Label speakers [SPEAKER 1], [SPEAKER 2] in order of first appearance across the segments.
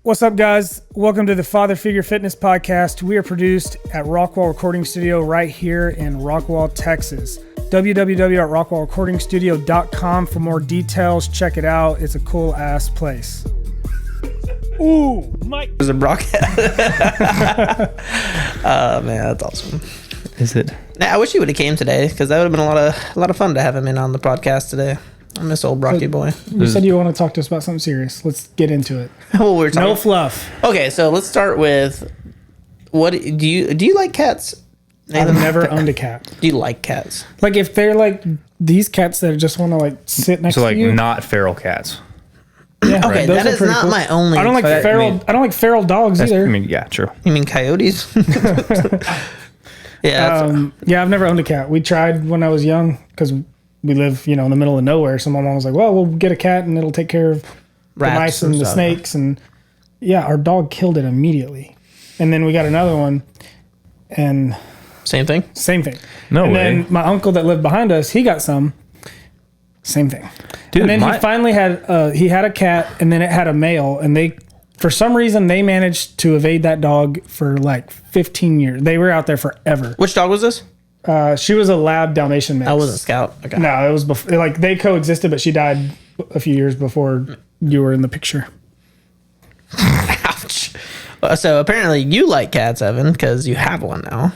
[SPEAKER 1] What's up, guys? Welcome to the Father Figure Fitness Podcast. We are produced at Rockwall Recording Studio right here in Rockwall, Texas. www.rockwallrecordingstudio.com for more details. Check it out. It's a cool-ass place. Ooh, Mike.
[SPEAKER 2] There's a broadcast. Oh, man, that's awesome.
[SPEAKER 3] Is it?
[SPEAKER 2] Now, I wish he would have came today because that would have been a lot of fun to have him in on the podcast today. I miss old Brocky boy.
[SPEAKER 1] You said you want to talk to us about something serious. Let's get into it.
[SPEAKER 2] Well, we're talking.
[SPEAKER 1] No fluff.
[SPEAKER 2] Okay, so let's start with what do you like cats?
[SPEAKER 1] I've never owned a cat.
[SPEAKER 2] Do you like cats?
[SPEAKER 1] Like if they're like these cats that just want to like sit next
[SPEAKER 3] So like
[SPEAKER 1] to you.
[SPEAKER 3] not feral cats.
[SPEAKER 1] Yeah,
[SPEAKER 2] Okay,
[SPEAKER 1] those
[SPEAKER 2] that
[SPEAKER 1] are
[SPEAKER 2] is
[SPEAKER 1] pretty
[SPEAKER 2] not
[SPEAKER 1] cool.
[SPEAKER 2] my only.
[SPEAKER 1] I don't like
[SPEAKER 3] I
[SPEAKER 1] feral.
[SPEAKER 3] mean-
[SPEAKER 1] I don't like feral dogs either.
[SPEAKER 3] I mean, yeah, true.
[SPEAKER 2] You mean coyotes? Yeah.
[SPEAKER 1] Yeah, I've never owned a cat. We tried when I was young because we live, in the middle of nowhere. So my mom was like, "Well, we'll get a cat and it'll take care of the
[SPEAKER 2] Rats
[SPEAKER 1] mice and the
[SPEAKER 2] stuff.
[SPEAKER 1] snakes." And yeah, our dog killed it immediately. And then we got another one, and
[SPEAKER 2] Same thing.
[SPEAKER 1] same thing.
[SPEAKER 3] No
[SPEAKER 1] and
[SPEAKER 3] way.
[SPEAKER 1] then my uncle that lived behind us, he got some. Same thing.
[SPEAKER 3] Dude,
[SPEAKER 1] And then he finally had he had a cat, and then it had a male, and they, for some reason, they managed to evade that dog for like 15 years. They were out there forever.
[SPEAKER 2] Which dog was this?
[SPEAKER 1] She was a lab Dalmatian mix.
[SPEAKER 2] I wasn't Scout. Okay.
[SPEAKER 1] No, it was before. Like they coexisted, but she died a few years before you were in the picture.
[SPEAKER 2] Ouch. So apparently you like cats, Evan, because you have one now,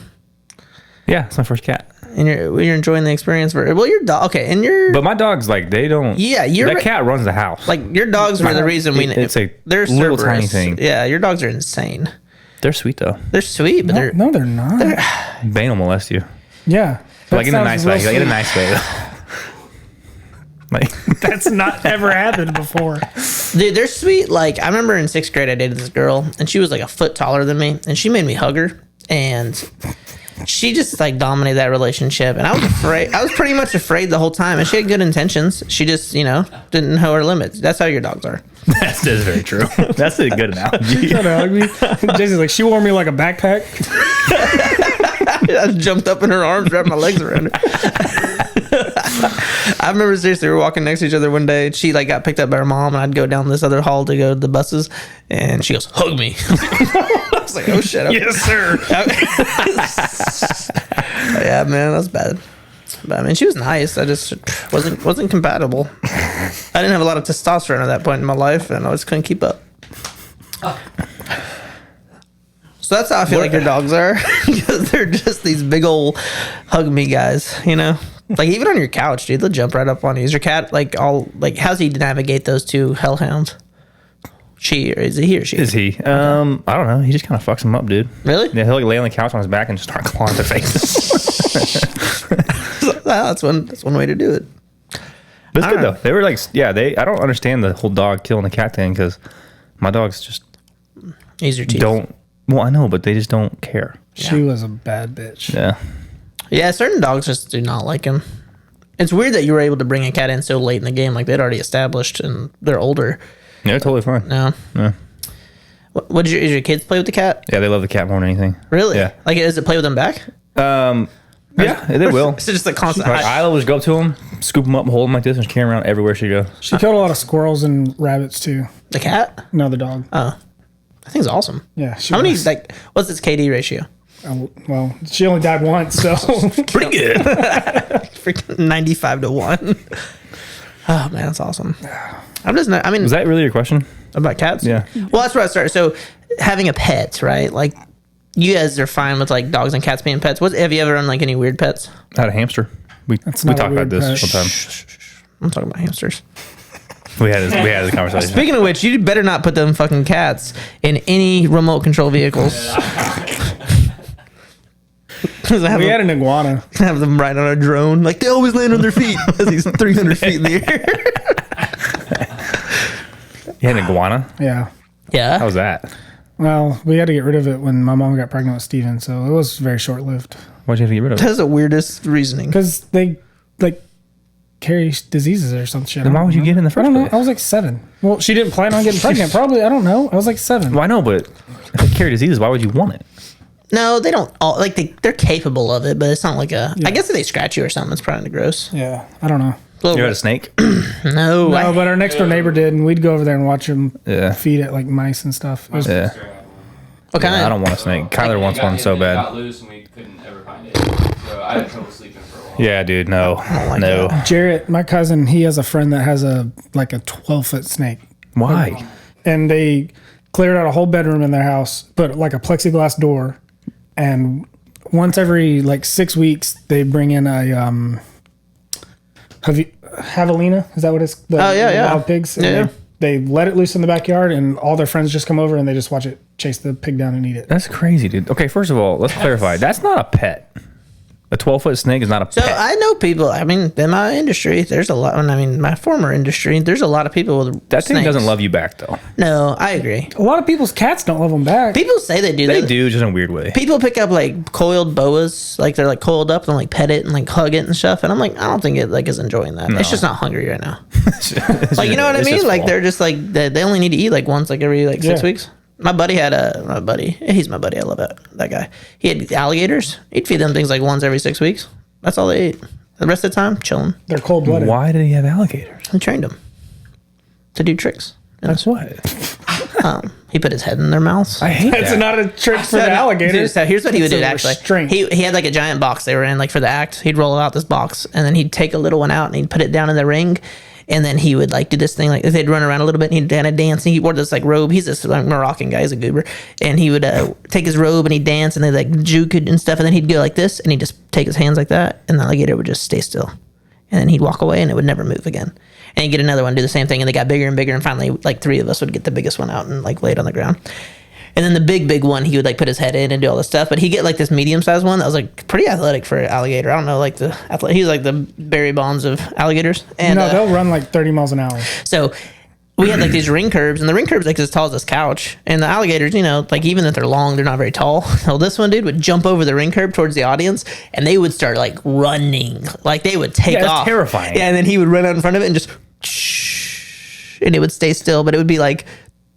[SPEAKER 3] Yeah, it's my first cat.
[SPEAKER 2] and you're enjoying the experience. Well, your dog. Okay, and your
[SPEAKER 3] But my dogs, like, they don't.
[SPEAKER 2] Yeah, you're
[SPEAKER 3] that cat runs the house.
[SPEAKER 2] like your dogs were the reason we.
[SPEAKER 3] It's a
[SPEAKER 2] they're
[SPEAKER 3] little
[SPEAKER 2] Cerberus.
[SPEAKER 3] tiny thing.
[SPEAKER 2] Yeah, your dogs are insane.
[SPEAKER 3] They're sweet though.
[SPEAKER 2] They're sweet, but
[SPEAKER 1] No, they're not.
[SPEAKER 3] Bane will molest you,
[SPEAKER 1] Yeah, that
[SPEAKER 3] like in a
[SPEAKER 1] sounds
[SPEAKER 3] nice
[SPEAKER 1] real
[SPEAKER 3] way. Like in a
[SPEAKER 1] sweet.
[SPEAKER 3] nice way. Like
[SPEAKER 1] That's not ever happened before.
[SPEAKER 2] dude, they're sweet. Like I remember in 6th grade, I dated this girl, and she was like a foot taller than me, and she made me hug her, and she just like dominated that relationship, and I was afraid. I was pretty much afraid the whole time, and she had good intentions. She just, didn't know her limits. That's how your dogs are.
[SPEAKER 3] that's very true. That's a good analogy.
[SPEAKER 1] Trying to hug me. Jason's like, she wore me like a backpack.
[SPEAKER 2] I jumped up in her arms, wrapped my legs around her. I remember seriously, we were walking next to each other one day, and she like got picked up by her mom, and I'd go down this other hall to go to the buses, and she goes, "Hug me." I was like, "Oh shit!"
[SPEAKER 1] Yes, sir.
[SPEAKER 2] Yeah, man, that's bad. But I mean, she was nice. I just wasn't compatible. I didn't have a lot of testosterone at that point in my life, and I just couldn't keep up. So that's how I feel like your dogs are. Because they're just these big old hug me guys, Like even on your couch, dude, they'll jump right up on you. Is your cat how's he navigate those two hellhounds? She, or is it he or she?
[SPEAKER 3] Is he? I don't know. He just kind of fucks him up, dude.
[SPEAKER 2] Really?
[SPEAKER 3] Yeah, he'll like lay on the couch on his back and just start clawing their faces.
[SPEAKER 2] Well, that's one way to do it.
[SPEAKER 3] But it's good
[SPEAKER 2] don't know.
[SPEAKER 3] though. They were like, I don't understand the whole dog killing the cat thing because my dogs just
[SPEAKER 2] Use your teeth.
[SPEAKER 3] don't. Well, I know, but they just don't care.
[SPEAKER 1] She was a bad bitch.
[SPEAKER 3] Yeah.
[SPEAKER 2] Yeah, certain dogs just do not like him. It's weird that you were able to bring a cat in so late in the game. Like they'd already established and they're older.
[SPEAKER 3] Yeah, they're totally fine.
[SPEAKER 2] No.
[SPEAKER 3] Yeah.
[SPEAKER 2] What did your kids play with the cat?
[SPEAKER 3] Yeah, they love the cat more than anything.
[SPEAKER 2] Really?
[SPEAKER 3] Yeah.
[SPEAKER 2] Like, does it play with them back?
[SPEAKER 3] Yeah, they will.
[SPEAKER 2] It's just a constant.
[SPEAKER 3] Like, Isla would just go up to him, scoop him up, hold him like this, and carry him around everywhere she goes.
[SPEAKER 1] She killed a lot of squirrels and rabbits too.
[SPEAKER 2] The cat?
[SPEAKER 1] No, the dog.
[SPEAKER 2] Oh, that thing's awesome.
[SPEAKER 1] Yeah. She
[SPEAKER 2] How many?
[SPEAKER 1] was.
[SPEAKER 2] What's its KD ratio?
[SPEAKER 1] Well, she only died once, so
[SPEAKER 3] Pretty good.
[SPEAKER 2] Freaking 95-1. Oh man, that's awesome. I'm just not. I mean,
[SPEAKER 3] Was that really your question?
[SPEAKER 2] about cats?
[SPEAKER 3] Yeah.
[SPEAKER 2] Well, that's where I started. So, having a pet, right? Like, you guys are fine with like dogs and cats being pets. Have you ever owned like any weird pets?
[SPEAKER 3] I had a hamster. We
[SPEAKER 1] not
[SPEAKER 3] talked
[SPEAKER 1] a
[SPEAKER 3] about
[SPEAKER 1] weird
[SPEAKER 3] this
[SPEAKER 1] pet.
[SPEAKER 3] sometime.
[SPEAKER 2] I'm talking about hamsters.
[SPEAKER 3] We had this conversation.
[SPEAKER 2] Speaking of which, you better not put them fucking cats in any remote control vehicles.
[SPEAKER 1] we had an iguana.
[SPEAKER 2] Have them ride on a drone. Like, they always land on their feet as he's 300 feet in the air.
[SPEAKER 3] You had an iguana?
[SPEAKER 1] Yeah.
[SPEAKER 2] Yeah.
[SPEAKER 3] How was that?
[SPEAKER 1] Well, we had to get rid of it when my mom got pregnant with Steven, so it was very short lived.
[SPEAKER 3] Why'd you have to get rid of it?
[SPEAKER 2] That's the weirdest reasoning.
[SPEAKER 1] Because they like carry diseases or some shit.
[SPEAKER 3] Then why would you get in the
[SPEAKER 1] I
[SPEAKER 3] first
[SPEAKER 1] don't know.
[SPEAKER 3] place?
[SPEAKER 1] I was like 7. Well, she didn't plan on getting pregnant. Probably. I don't know. I was like 7.
[SPEAKER 3] Well, I know, but if they carry diseases, why would you want it?
[SPEAKER 2] No, they don't all like they're capable of it, but it's not like a. I guess if they scratch you or something, it's probably gross.
[SPEAKER 1] Yeah. I don't know.
[SPEAKER 2] Little
[SPEAKER 3] You had a snake?
[SPEAKER 2] no,
[SPEAKER 1] No, but our next door neighbor did, and we'd go over there and watch him
[SPEAKER 3] Yeah.
[SPEAKER 1] feed it like mice and stuff. It was-
[SPEAKER 3] Yeah.
[SPEAKER 2] what kind
[SPEAKER 3] I
[SPEAKER 2] of?
[SPEAKER 3] don't want a snake. Kyler wants one so
[SPEAKER 4] It
[SPEAKER 3] bad.
[SPEAKER 4] got loose and we couldn't ever find it. So I had trouble sleeping for a while.
[SPEAKER 3] Yeah, dude, no. No.
[SPEAKER 1] Jarrett, my cousin, he has a friend that has a 12-foot snake,
[SPEAKER 3] Why?
[SPEAKER 1] and they cleared out a whole bedroom in their house, put like a plexiglass door, and once every like 6 weeks they bring in a javelina. Is that what it's? The,
[SPEAKER 2] Oh, yeah,
[SPEAKER 1] the
[SPEAKER 2] yeah.
[SPEAKER 1] wild pigs. And
[SPEAKER 2] Yeah.
[SPEAKER 1] They let it loose in the backyard, and all their friends just come over and they just watch it chase the pig down and eat it.
[SPEAKER 3] That's crazy, dude. Okay, first of all, let's clarify. That's not a pet. A 12-foot snake is not a
[SPEAKER 2] So
[SPEAKER 3] pet.
[SPEAKER 2] I know people. I mean, in my industry, there's a lot. I mean, my former industry, there's a lot of people with
[SPEAKER 3] That thing
[SPEAKER 2] snakes.
[SPEAKER 3] doesn't love you back, though.
[SPEAKER 2] No, I agree.
[SPEAKER 1] A lot of people's cats don't love them back.
[SPEAKER 2] People say they do.
[SPEAKER 3] They do, just in a weird way.
[SPEAKER 2] People pick up like coiled boas, like they're like coiled up and like pet it and like hug it and stuff. And I'm like, I don't think it like is enjoying that. It's just not hungry right now. Like, you know what I mean? Like they're just like they only need to eat like once like every like 6
[SPEAKER 1] Yeah.
[SPEAKER 2] weeks. My buddy had he's my buddy. I love that guy. He had alligators. He'd feed them things like once every 6 weeks. That's all they ate. The rest of the time, chilling.
[SPEAKER 1] They're cold blooded.
[SPEAKER 3] Why did he have alligators?
[SPEAKER 2] He trained them to do tricks.
[SPEAKER 3] That's what.
[SPEAKER 2] He put his head in their mouths.
[SPEAKER 3] I hate
[SPEAKER 1] That's
[SPEAKER 3] that.
[SPEAKER 1] not a trick for the alligators.
[SPEAKER 2] So here's what he would
[SPEAKER 1] It's
[SPEAKER 2] do
[SPEAKER 1] a
[SPEAKER 2] actually.
[SPEAKER 1] restraint.
[SPEAKER 2] He had like a giant box they were in, like for the act. He'd roll out this box and then he'd take a little one out and he'd put it down in the ring. And then he would like do this thing, like they'd run around a little bit and he'd kind of dance. And he wore this like robe. He's this like Moroccan guy, he's a goober. And he would take his robe and he'd dance and they like juke it and stuff. And then he'd go like this and he'd just take his hands like that. And the alligator would just stay still. And then he'd walk away and it would never move again. And he'd get another one, do the same thing. And they got bigger and bigger. And finally, like 3 of us would get the biggest one out and like lay it on the ground. And then the big one, he would like put his head in and do all this stuff. But he'd get like this medium-sized one that was like pretty athletic for an alligator. I don't know, like he's like the Barry Bonds of alligators. And
[SPEAKER 1] No, they'll run like 30 miles an hour.
[SPEAKER 2] so we had like these ring curbs, and the ring curbs like as tall as this couch. And the alligators, you know, like even if they're long, they're not very tall. Well, this one dude would jump over the ring curb towards the audience, and they would start like running, like they would take
[SPEAKER 3] Yeah, that's
[SPEAKER 2] off.
[SPEAKER 3] terrifying.
[SPEAKER 2] Yeah, and then he would run out in front of it and just, and it would stay still, but it would be like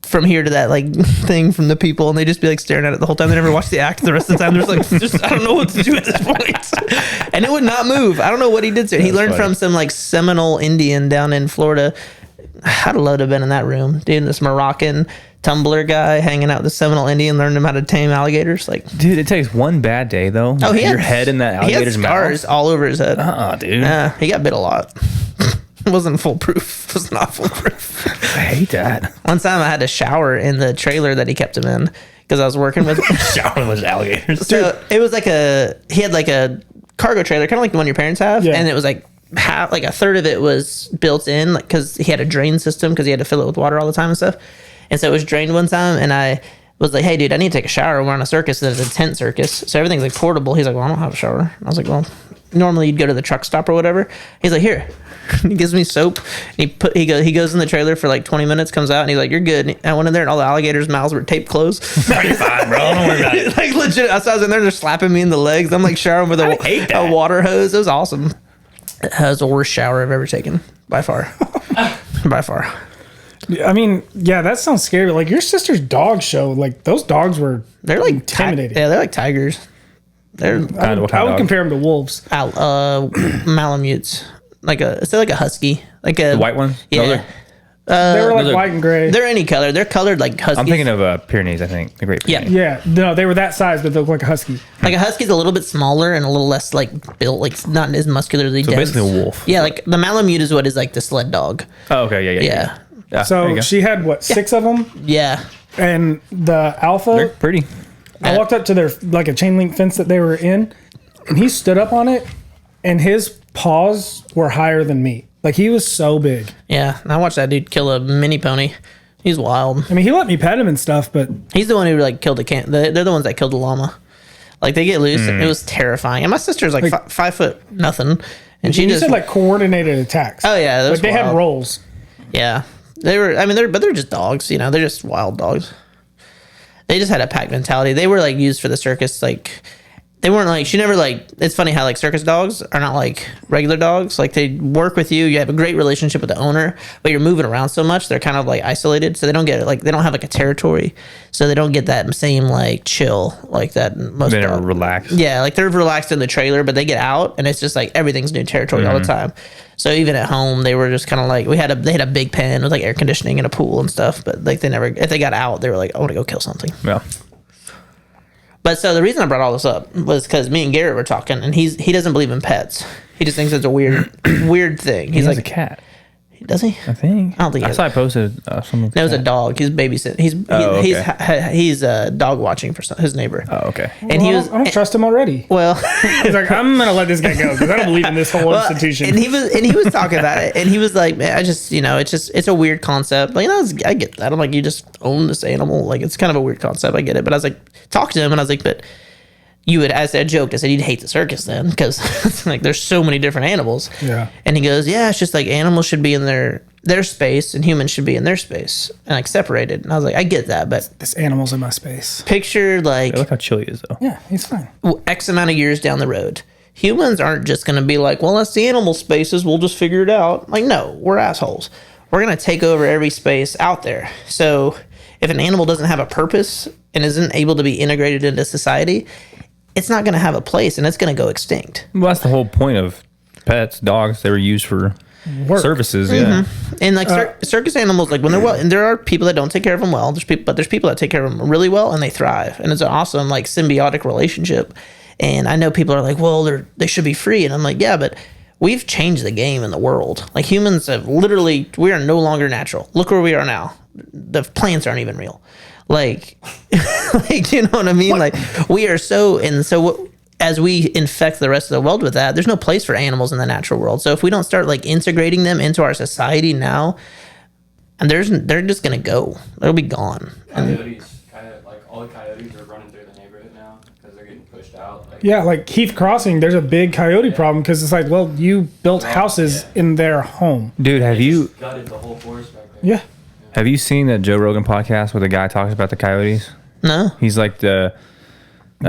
[SPEAKER 2] from here to that like thing from the people, and they just be like staring at it the whole time. They never watch the act. The rest of the time, they're just like, I don't know what to do at this point. And it would not move. I don't know what he did to it. He learned
[SPEAKER 3] funny.
[SPEAKER 2] from some like Seminole Indian down in Florida. I'd love to have been in that room, dude. This Moroccan tumbler guy hanging out with the Seminole Indian, learned him how to tame alligators. Like,
[SPEAKER 3] Dude, it takes one bad day, though.
[SPEAKER 2] oh, he had
[SPEAKER 3] Your head in that
[SPEAKER 2] he had
[SPEAKER 3] alligator's
[SPEAKER 2] scars
[SPEAKER 3] mouth.
[SPEAKER 2] all over his head.
[SPEAKER 3] Dude.
[SPEAKER 2] Yeah, he got bit a lot. It wasn't foolproof. It was not foolproof.
[SPEAKER 3] I hate that.
[SPEAKER 2] One time I had to shower in the trailer that he kept him in because I was working with him.
[SPEAKER 3] Showering with alligators.
[SPEAKER 2] So it was like he had like a cargo trailer, kind of like the one your parents have.
[SPEAKER 1] Yeah.
[SPEAKER 2] And it was like half, like a third of it was built in, like, cause he had a drain system cause he had to fill it with water all the time and stuff. And so it was drained one time and I was like, hey dude, I need to take a shower. We're on a circus. There's a tent circus. So everything's like portable. He's like, well, I don't have a shower. I was like, well, normally you'd go to the truck stop or whatever. He's like, here. He gives me soap. And he goes in the trailer for like 20 minutes, comes out, and he's like, you're good. And I went in there, and all the alligators' mouths were taped closed.
[SPEAKER 3] You're fine, bro. Don't worry about it.
[SPEAKER 2] Like legit, I was in there, they're slapping me in the legs. I'm like showering with
[SPEAKER 3] hate that.
[SPEAKER 2] a water hose. It was awesome. It was the worst shower I've ever taken by far. By far.
[SPEAKER 1] I mean, yeah, that sounds scary. Like your sister's dog show, like those dogs were
[SPEAKER 2] They're like
[SPEAKER 1] intimidating.
[SPEAKER 2] Yeah, they're like tigers. They're
[SPEAKER 3] What
[SPEAKER 1] I
[SPEAKER 3] kind
[SPEAKER 1] would
[SPEAKER 3] of dog?
[SPEAKER 1] compare them to wolves.
[SPEAKER 2] Malamutes. It's like a husky. Like a
[SPEAKER 3] The white one?
[SPEAKER 2] Yeah.
[SPEAKER 3] Those are-
[SPEAKER 1] They were like
[SPEAKER 3] those are-
[SPEAKER 1] white and gray.
[SPEAKER 2] They're any color. They're colored like huskies.
[SPEAKER 3] I'm thinking of Pyrenees, I think. The Great Pyrenees.
[SPEAKER 1] Yeah, no, they were that size, but they look like a husky.
[SPEAKER 2] Like a husky's a little bit smaller and a little less like built, like not as muscularly
[SPEAKER 3] So
[SPEAKER 2] dense.
[SPEAKER 3] basically a wolf.
[SPEAKER 2] Yeah, like the Malamute is what is like the sled dog.
[SPEAKER 3] Oh, okay. Yeah.
[SPEAKER 2] Yeah.
[SPEAKER 3] Yeah, there you
[SPEAKER 1] So
[SPEAKER 3] go.
[SPEAKER 1] she had what, 6 of them,
[SPEAKER 2] Yeah.
[SPEAKER 1] and the
[SPEAKER 3] They're
[SPEAKER 1] alpha.
[SPEAKER 3] pretty.
[SPEAKER 1] I walked up to their like a chain link fence that they were in, and he stood up on it, and his paws were higher than me. Like he was so big.
[SPEAKER 2] Yeah. I watched that dude kill a mini pony. He's wild.
[SPEAKER 1] I mean, he let me pet him and stuff, but
[SPEAKER 2] He's the one who like killed they're the ones that killed the llama. Like they get loose. It was terrifying. And my sister's like 5 foot nothing. And she
[SPEAKER 1] you
[SPEAKER 2] just
[SPEAKER 1] said like coordinated attacks.
[SPEAKER 2] Oh yeah, that was
[SPEAKER 1] like they had
[SPEAKER 2] wild.
[SPEAKER 1] rolls.
[SPEAKER 2] Yeah, they were. I mean, they're just dogs. You know, they're just wild dogs. They just had a pack mentality. They were like used for the circus. Like they weren't like, she never like, it's funny how like circus dogs are not like regular dogs. Like they work with you have a great relationship with the owner, but you're moving around so much they're kind of like isolated, so they don't get like, they don't have like a territory, so they don't get that same like chill like that most
[SPEAKER 3] They never
[SPEAKER 2] dogs.
[SPEAKER 3] relax.
[SPEAKER 2] Yeah, like they're relaxed in the trailer, but they get out and it's just like everything's new territory all the time. So even at home they were just kind of like, they had a big pen with like air conditioning and a pool and stuff, but like they never, if they got out they were like, I want to go kill something.
[SPEAKER 3] Yeah.
[SPEAKER 2] But so the reason I brought all this up was because me and Garrett were talking, and he doesn't believe in pets. He just thinks it's a weird thing.
[SPEAKER 3] He's
[SPEAKER 2] He's
[SPEAKER 3] like
[SPEAKER 2] like,
[SPEAKER 3] a cat.
[SPEAKER 2] does he?
[SPEAKER 3] I think.
[SPEAKER 2] I don't think he
[SPEAKER 3] I
[SPEAKER 2] is.
[SPEAKER 3] saw I posted something.
[SPEAKER 2] No, it was a dog. He's babysitting. He's dog watching for his neighbor.
[SPEAKER 3] Oh, okay.
[SPEAKER 2] And he was.
[SPEAKER 1] I don't trust him already.
[SPEAKER 2] Well,
[SPEAKER 1] He's like, I'm gonna let this guy go because I don't believe in this whole institution.
[SPEAKER 2] and he was talking about it, and he was like, man, I just, it's a weird concept. Like, I get that. I'm like, you just own this animal. Like, it's kind of a weird concept. I get it. But I was like, talk to him, and I was like, but you would, as I joked, I said, you'd hate the circus then, because like there's so many different animals.
[SPEAKER 1] Yeah.
[SPEAKER 2] And he goes, yeah, it's just like animals should be in their space and humans should be in their space and like separated. And I was like, I get that, but
[SPEAKER 1] This animal's in my space.
[SPEAKER 2] picture like
[SPEAKER 3] Look how chill he is, though.
[SPEAKER 1] Yeah, he's fine.
[SPEAKER 2] X amount of years down the road. Humans aren't just going to be like, well, that's the animal spaces, we'll just figure it out. Like, no, we're assholes. We're going to take over every space out there. So if an animal doesn't have a purpose and isn't able to be integrated into society, it's not going to have a place and it's going to go extinct.
[SPEAKER 3] Well, that's the whole point of pets, dogs. They were used for
[SPEAKER 1] Work.
[SPEAKER 3] services. Yeah.
[SPEAKER 2] And like circus animals, like when they're well, and there are people that don't take care of them well. There's people that take care of them really well and they thrive, and it's an awesome like symbiotic relationship. And I know people are like, well, they should be free, and I'm like, yeah, but we've changed the game in the world. Like humans have literally, we are no longer natural. Look where we are now. The plants aren't even real. Like, like, you know what I mean? Like we are so, and so what, as we infect the rest of the world with that, there's no place for animals in the natural world. So if we don't start like integrating them into our society now, and they're just gonna go. They'll be gone.
[SPEAKER 4] Coyotes, like all the coyotes are running through the neighborhood now because they're getting pushed out. Like,
[SPEAKER 1] Yeah, like Heath Crossing, there's a big coyote problem because it's like, well, you built houses in their home.
[SPEAKER 3] Dude, have you
[SPEAKER 4] gutted the whole forest back there.
[SPEAKER 1] Yeah.
[SPEAKER 3] have you seen that Joe Rogan podcast where the guy talks about the coyotes?
[SPEAKER 2] No,
[SPEAKER 3] He's like
[SPEAKER 1] They're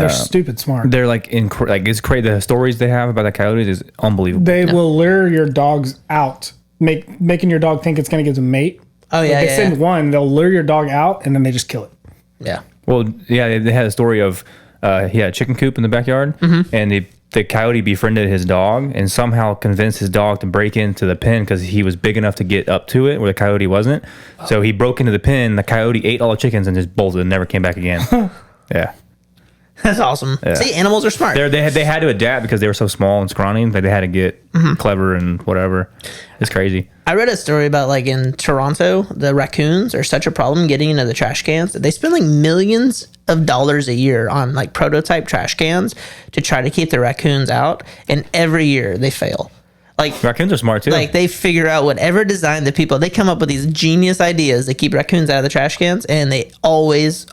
[SPEAKER 1] stupid smart.
[SPEAKER 3] they're like it's crazy. The stories they have about the coyotes is unbelievable.
[SPEAKER 1] They will lure your dogs out, making your dog think it's going to get a mate.
[SPEAKER 2] Oh, yeah,
[SPEAKER 1] Like they
[SPEAKER 2] yeah,
[SPEAKER 1] send
[SPEAKER 2] yeah.
[SPEAKER 1] one, they'll lure your dog out, and then they just kill it.
[SPEAKER 2] yeah.
[SPEAKER 3] Well, yeah, they had a story of he had a chicken coop in the backyard, and the coyote befriended his dog and somehow convinced his dog to break into the pen because he was big enough to get up to it where the coyote wasn't. So he broke into the pen. The coyote ate all the chickens and just bolted and never came back again. Yeah.
[SPEAKER 2] That's awesome. See, animals are smart.
[SPEAKER 3] They had to adapt because they were so small and scrawny that they had to get clever and whatever. It's crazy.
[SPEAKER 2] I read a story about like in Toronto, the raccoons are such a problem getting into the trash cans that they spend like millions of dollars a year on like prototype trash cans to try to keep the raccoons out, and every year they fail. Like
[SPEAKER 3] Raccoons are smart too.
[SPEAKER 2] Like they figure out whatever design the people, they come up with these genius ideas that keep raccoons out of the trash cans, and they always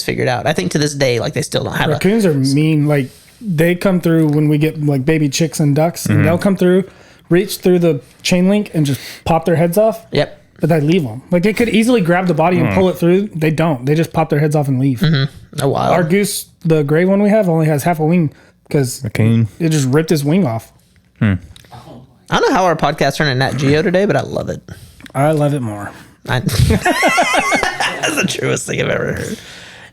[SPEAKER 2] figure it out. I think to this day, like they still don't have
[SPEAKER 1] Raccoons are mean. Like they come through when we get like baby chicks and ducks, and they'll come through, reach through the chain link, and just pop their heads off.
[SPEAKER 2] Yep.
[SPEAKER 1] But they leave them. Like they could easily grab the body and pull it through. They don't. They just pop their heads off and leave.
[SPEAKER 2] A while.
[SPEAKER 1] Our goose, the gray one we have, only has half a wing because
[SPEAKER 3] Raccoon.
[SPEAKER 1] it just ripped his wing off.
[SPEAKER 2] I don't know how our podcast turned in Nat Geo today, but I love it.
[SPEAKER 1] I love it more.
[SPEAKER 2] That's the truest thing I've ever heard.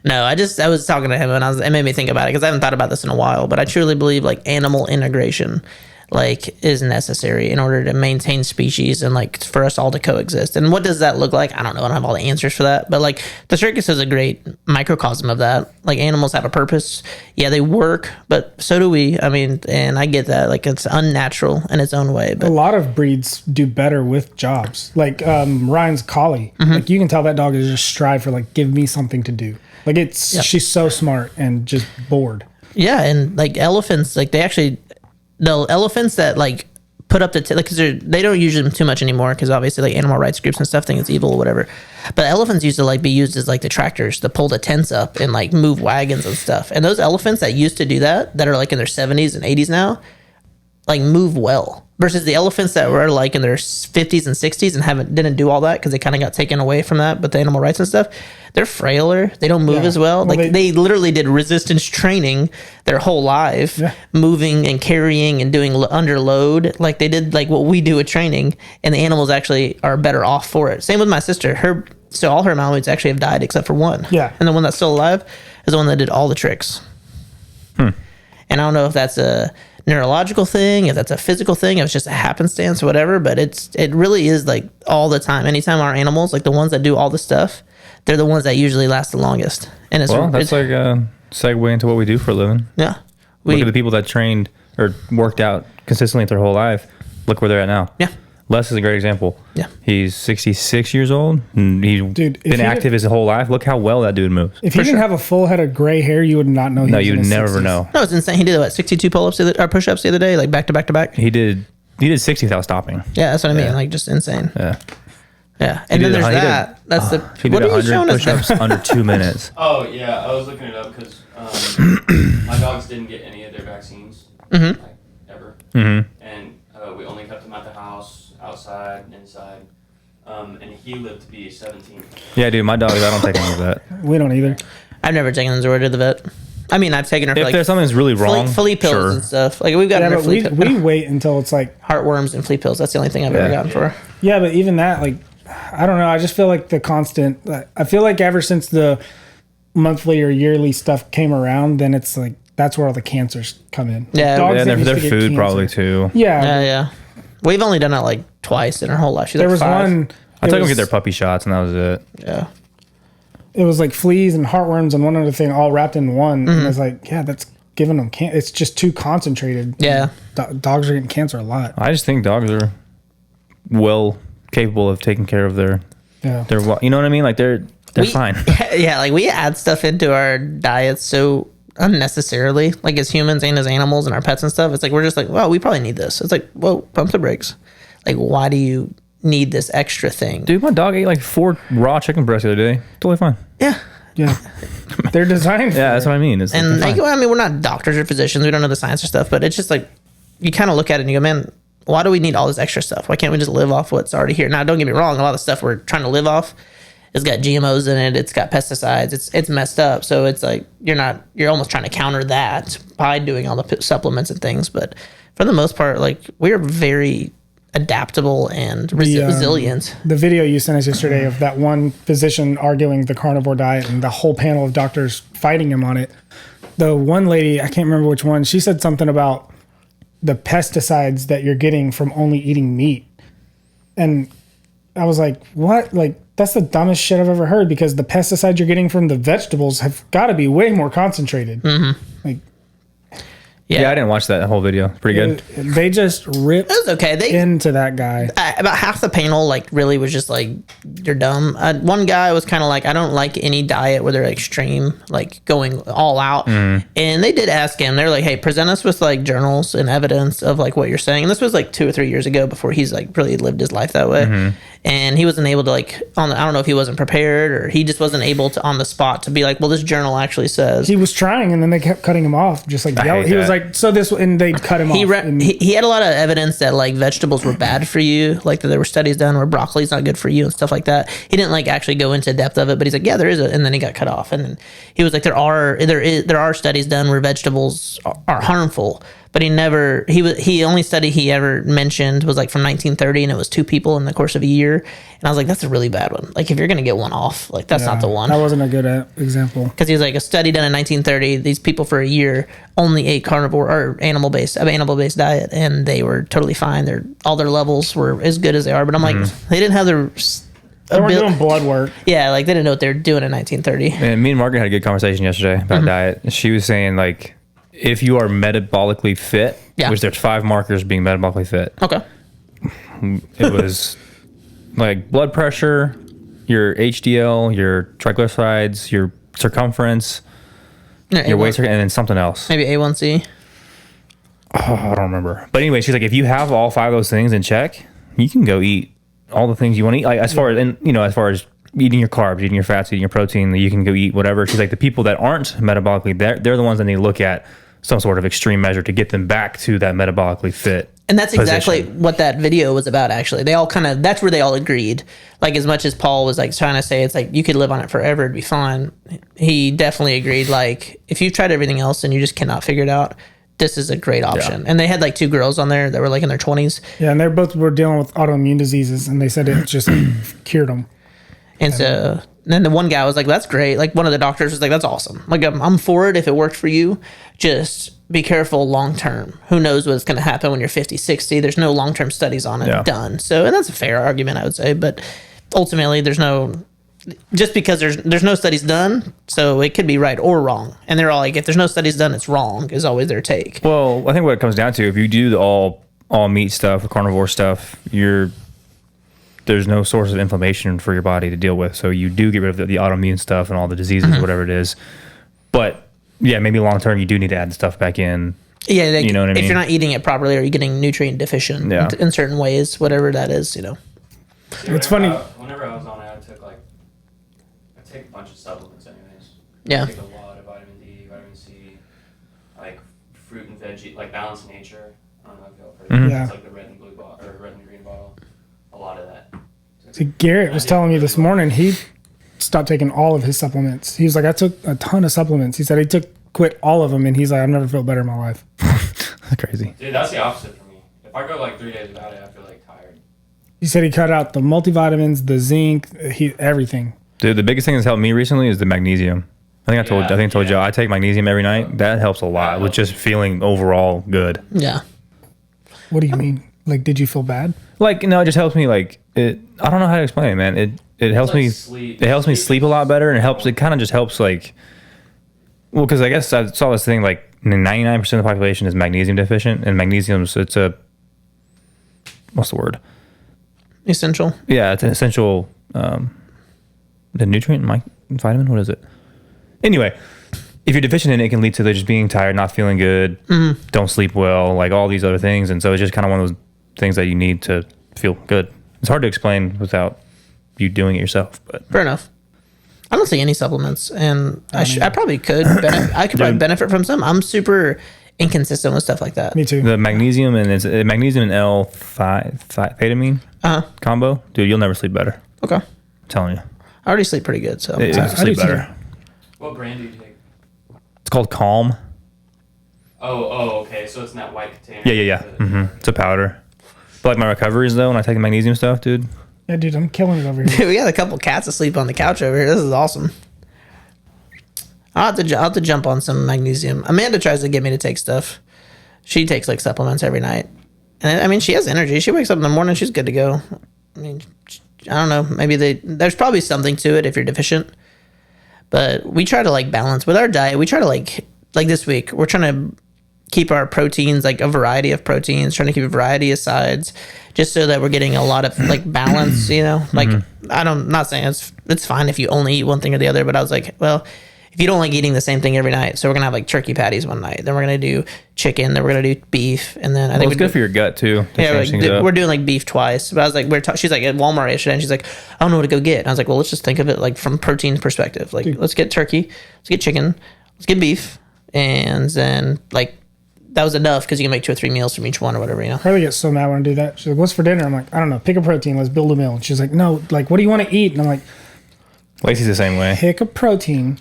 [SPEAKER 2] No, I was talking to him and it made me think about it because I haven't thought about this in a while, but I truly believe like animal integration like is necessary in order to maintain species and like for us all to coexist. And what does that look like? I don't know. I don't have all the answers for that, but like the circus is a great microcosm of that. Like animals have a purpose. Yeah, they work, but so do we. I mean, and I get that. Like it's unnatural in its own way,
[SPEAKER 1] A
[SPEAKER 2] but
[SPEAKER 1] lot of breeds do better with jobs. Like Ryan's collie. Like you can tell that dog is just strive for like give me something to do. Like she's so smart and just bored.
[SPEAKER 2] yeah. And like elephants, like the elephants that like put up the like, cause they don't use them too much anymore because obviously like animal rights groups and stuff think it's evil or whatever, but elephants used to like be used as like the tractors to pull the tents up and like move wagons and stuff. And those elephants that used to do that are like in their 70s and 80s now, like move well. versus the elephants that were like in their 50s and 60s and didn't do all that because they kind of got taken away from that, but the animal rights and stuff, they're frailer. They don't move as well. Like they literally did resistance training their whole life, moving and carrying and doing under load. Like they did like what we do with training, and the animals actually are better off for it. Same with my sister. So all her Malamutes actually have died except for one.
[SPEAKER 1] Yeah.
[SPEAKER 2] And the one that's still alive is the one that did all the tricks. And I don't know if that's a neurological thing, if that's a physical thing, if it's just a happenstance or whatever, but it really is like all the time. Anytime our animals, like the ones that do all the stuff, they're the ones that usually last the longest. And
[SPEAKER 3] that's like a segue into what we do for a living.
[SPEAKER 2] Yeah.
[SPEAKER 3] Look at the people that trained or worked out consistently their whole life. Look where they're at now.
[SPEAKER 2] Yeah.
[SPEAKER 3] Les is a great example.
[SPEAKER 2] Yeah.
[SPEAKER 3] He's 66 years old. And he's been active his whole life. Look how well that dude moves.
[SPEAKER 1] If he didn't have a full head of gray hair, you would not know he was
[SPEAKER 3] you
[SPEAKER 1] in
[SPEAKER 3] would
[SPEAKER 1] his
[SPEAKER 3] never
[SPEAKER 1] 60s.
[SPEAKER 3] know.
[SPEAKER 2] No, it's insane. He did 62 pull-ups or push-ups the other day, like back to back to back.
[SPEAKER 3] He did 60 without stopping.
[SPEAKER 2] Yeah, that's what I mean. Like just insane.
[SPEAKER 3] Yeah.
[SPEAKER 2] Yeah. And then there's that. That's the
[SPEAKER 3] He did
[SPEAKER 2] what are you
[SPEAKER 3] 100
[SPEAKER 2] showing us?
[SPEAKER 3] push-ups under 2 minutes.
[SPEAKER 4] Oh yeah, I was looking it up because my dogs didn't get any of their vaccines, like ever, and we only kept them at the house, outside, inside, and he lived to be 17.
[SPEAKER 3] Yeah, dude, my dogs, I don't take any of that.
[SPEAKER 1] We don't either.
[SPEAKER 2] I've never taken Zora to the vet. I mean, I've taken her for
[SPEAKER 3] If
[SPEAKER 2] like
[SPEAKER 3] there's something that's really wrong,
[SPEAKER 2] flea pills
[SPEAKER 3] sure.
[SPEAKER 2] and stuff. Like we've got
[SPEAKER 1] Yeah,
[SPEAKER 2] her
[SPEAKER 1] but
[SPEAKER 2] flea
[SPEAKER 1] we wait until it's like
[SPEAKER 2] heartworms and flea pills. That's the only thing I've ever gotten for her.
[SPEAKER 1] yeah, but even that, like, I don't know. I just feel like the constant. I feel like ever since the monthly or yearly stuff came around, then it's like that's where all the cancers come in.
[SPEAKER 2] Yeah,
[SPEAKER 1] Dogs
[SPEAKER 3] Yeah,
[SPEAKER 1] that
[SPEAKER 3] and
[SPEAKER 1] used
[SPEAKER 3] their
[SPEAKER 1] to get
[SPEAKER 3] food
[SPEAKER 1] cancer.
[SPEAKER 3] probably too.
[SPEAKER 1] Yeah,
[SPEAKER 2] Yeah. We've only done it like twice in her whole life. She's
[SPEAKER 1] there
[SPEAKER 2] like
[SPEAKER 1] was
[SPEAKER 2] 5.
[SPEAKER 1] one.
[SPEAKER 3] I
[SPEAKER 1] it
[SPEAKER 3] took them to
[SPEAKER 1] was-
[SPEAKER 3] get their puppy shots, and that was it.
[SPEAKER 2] Yeah.
[SPEAKER 1] It was like fleas and heartworms and one other thing all wrapped in one. And it's like, yeah, that's giving them cancer. It's just too concentrated.
[SPEAKER 2] Yeah.
[SPEAKER 1] Dogs are getting cancer a lot.
[SPEAKER 3] I just think dogs are well capable of taking care of their
[SPEAKER 1] Yeah.
[SPEAKER 3] you know what I mean? Like they're fine.
[SPEAKER 2] Yeah, like we add stuff into our diets so unnecessarily, like as humans and as animals and our pets and stuff. It's like we're just like, well, we probably need this. It's like, whoa, pump the brakes. Like, why do you need this extra thing?
[SPEAKER 3] Dude, my dog ate like 4 raw chicken breasts the other day. Totally fine.
[SPEAKER 2] Yeah.
[SPEAKER 1] Yeah. They're designed for
[SPEAKER 3] Yeah, that's what I mean. It's
[SPEAKER 2] And
[SPEAKER 3] like,
[SPEAKER 2] like, I mean, we're not doctors or physicians. We don't know the science or stuff, but it's just like you kind of look at it and you go, man, why do we need all this extra stuff? Why can't we just live off what's already here? Now, don't get me wrong. A lot of the stuff we're trying to live off, it's got GMOs in it. It's got pesticides. It's messed up. So it's like you're almost trying to counter that by doing all the supplements and things. But for the most part, like we are very adaptable and resilient.
[SPEAKER 1] The video you sent us yesterday of that one physician arguing the carnivore diet and the whole panel of doctors fighting him on it. The one lady, I can't remember which one, she said something about the pesticides that you're getting from only eating meat. And I was like, what? Like, that's the dumbest shit I've ever heard because the pesticides you're getting from the vegetables have got to be way more concentrated. Like,
[SPEAKER 3] yeah, I didn't watch that whole video. Pretty good.
[SPEAKER 1] they just ripped
[SPEAKER 2] It was okay. They
[SPEAKER 1] into that guy.
[SPEAKER 2] about half the panel like really was just like you're dumb. One guy was kind of like, I don't like any diet where they're extreme, like going all out. And they did ask him, they're like, hey, present us with like journals and evidence of like what you're saying. And this was like 2 or 3 years ago before he's like really lived his life that way. And he wasn't able to like I don't know if he wasn't prepared or he just wasn't able to on the spot to be like, well, this journal actually says.
[SPEAKER 1] He was trying and then they kept cutting him off, just like
[SPEAKER 3] I
[SPEAKER 1] yell.
[SPEAKER 3] hate
[SPEAKER 1] He was
[SPEAKER 3] that.
[SPEAKER 1] like, so this, and they'd cut him off.
[SPEAKER 2] He had a lot of evidence that like vegetables were bad for you, like that there were studies done where broccoli's not good for you and stuff like that. He didn't like actually go into depth of it, but he's like, yeah, there is and then he got cut off. And then he was like, there are studies done where vegetables are harmful, but the only study he ever mentioned was like from 1930 and it was 2 people in the course of a year. And I was like, that's a really bad one. Like if you're going to get one off, like that's not the one.
[SPEAKER 1] That wasn't a good example.
[SPEAKER 2] Because he was like a study done in 1930. These people for a year only ate carnivore or animal-based diet, and they were totally fine. All their levels were as good as they are. But I'm like, they didn't have their.
[SPEAKER 1] They weren't doing blood work.
[SPEAKER 2] Yeah, like they didn't know what they were doing in 1930.
[SPEAKER 3] And me and Margaret had a good conversation yesterday about diet. She was saying like, if you are metabolically fit, which there's 5 markers being metabolically fit.
[SPEAKER 2] Okay.
[SPEAKER 3] It was like blood pressure, your HDL, your triglycerides, your circumference, your waist, and then something else.
[SPEAKER 2] Maybe A1C.
[SPEAKER 3] Oh, I don't remember. But anyway, she's like, if you have all 5 of those things in check, you can go eat all the things you want to eat. Like as far as eating your carbs, eating your fats, eating your protein, you can go eat whatever. She's like, the people that aren't metabolically, they're the ones that need to look at some sort of extreme measure to get them back to that metabolically fit
[SPEAKER 2] And that's exactly
[SPEAKER 3] position.
[SPEAKER 2] what that video was about, actually. They all that's where they all agreed. Like, as much as Paul was like trying to say it's like you could live on it forever, it'd be fine. He definitely agreed. Like, if you've tried everything else and you just cannot figure it out, this is a great option. And they had like 2 girls on there that were like in their 20s.
[SPEAKER 1] Yeah, and they both were dealing with autoimmune diseases, and they said it just cured them.
[SPEAKER 2] And so then the one guy was like, that's great. Like, one of the doctors was like, that's awesome. Like, I'm for it if it worked for you. Just be careful long term. Who knows what's going to happen when you're 50, 60. There's no long term studies on it done. So, and that's a fair argument, I would say. But ultimately, just because there's no studies done, so it could be right or wrong. And they're all like, if there's no studies done, it's wrong, is always their take.
[SPEAKER 3] Well, I think what it comes down to, if you do the all meat stuff, the carnivore stuff, there's no source of inflammation for your body to deal with. So you do get rid of the autoimmune stuff and all the diseases, whatever it is. But yeah, maybe long term you do need to add the stuff back in.
[SPEAKER 2] Yeah, like,
[SPEAKER 3] you know what I mean?
[SPEAKER 2] If you're not eating it properly, or you're getting nutrient deficient in certain ways, whatever that is,
[SPEAKER 1] It's funny.
[SPEAKER 4] Whenever I was on it, I take a bunch of supplements anyways.
[SPEAKER 2] Yeah.
[SPEAKER 4] I take a lot of vitamin D, vitamin C, like fruit and veggie, like Balanced Nature. I don't know if y'all heard of it.
[SPEAKER 1] Yeah.
[SPEAKER 4] It's like the red and blue bottle, or red and green bottle. A lot of that.
[SPEAKER 1] See, Garrett was telling me this morning he stopped taking all of his supplements. He was like, I took a ton of supplements. He said he quit all of them, and he's like, I've never felt better in my life.
[SPEAKER 3] That's crazy.
[SPEAKER 4] Dude, that's the opposite for me. If I go like 3 days without it, I feel like tired.
[SPEAKER 1] He said he cut out the multivitamins, the zinc, everything.
[SPEAKER 3] Dude, the biggest thing that's helped me recently is the magnesium. I think I told you I take magnesium every night. That helps a lot with just feeling overall good.
[SPEAKER 2] Yeah.
[SPEAKER 1] What do you mean? Like, did you feel bad?
[SPEAKER 3] Like, no, it just helps me. Like, I don't know how to explain it, man. It helps
[SPEAKER 4] like
[SPEAKER 3] me
[SPEAKER 4] sleep.
[SPEAKER 3] It helps me sleep a lot better, and it kind of just helps, like, well, because I guess I saw this thing, like 99% of the population is magnesium deficient, and magnesium's what's the word?
[SPEAKER 2] Essential.
[SPEAKER 3] Yeah, it's an essential the nutrient, vitamin, what is it? Anyway, if you're deficient in it, it can lead to just being tired, not feeling good, don't sleep well, like all these other things. And so it's just kind of one of those things that you need to feel good. It's hard to explain without you doing it yourself. But
[SPEAKER 2] Fair enough. I don't see any supplements, and I probably could. I could probably benefit from some. I'm super inconsistent with stuff like that.
[SPEAKER 1] Me too.
[SPEAKER 3] the magnesium and magnesium and L-phetamine combo, dude, you'll never sleep better.
[SPEAKER 2] Okay.
[SPEAKER 3] I'm telling you.
[SPEAKER 2] I already sleep pretty good, so.
[SPEAKER 3] You'll
[SPEAKER 1] I
[SPEAKER 3] sleep
[SPEAKER 1] do too.
[SPEAKER 3] better.
[SPEAKER 4] What brand do you take?
[SPEAKER 3] It's called Calm.
[SPEAKER 4] Oh, okay. So it's in that white container.
[SPEAKER 3] Yeah. It's a powder. But like my recoveries, though, when I take the magnesium stuff, dude,
[SPEAKER 1] Yeah, dude, I'm killing it over here.
[SPEAKER 2] We got a couple cats asleep on the couch over here. This is awesome. I'll have to jump on some magnesium. Amanda tries to get me to take stuff. She takes like supplements every night. And I mean, she has energy. She wakes up in the morning, she's good to go. I mean, I don't know. Maybe there's probably something to it if you're deficient. But we try to like balance with our diet. We try to like this week, we're trying to keep our proteins, like a variety of proteins, trying to keep a variety of sides, just so that we're getting a lot of like balance, like I'm not saying it's fine if you only eat one thing or the other, but I was like, well, if you don't like eating the same thing every night, so we're gonna have like turkey patties one night, then we're gonna do chicken, then we're gonna do beef, and then I think
[SPEAKER 3] it's good for your gut too.
[SPEAKER 2] we're doing like beef twice. But I was like, she's like at Walmart yesterday, and she's like, I don't know what to go get. And I was like, well, let's just think of it like from protein perspective. Like, let's get turkey, let's get chicken, let's get beef, and then like that was enough because you can make 2 or 3 meals from each one or whatever,
[SPEAKER 1] Carly gets so mad when I do that. She's like, what's for dinner? I'm like, I don't know. Pick a protein. Let's build a meal. And she's like, no, like, what do you want to eat? And I'm like,
[SPEAKER 3] Lacey's the same way.
[SPEAKER 1] pick a protein.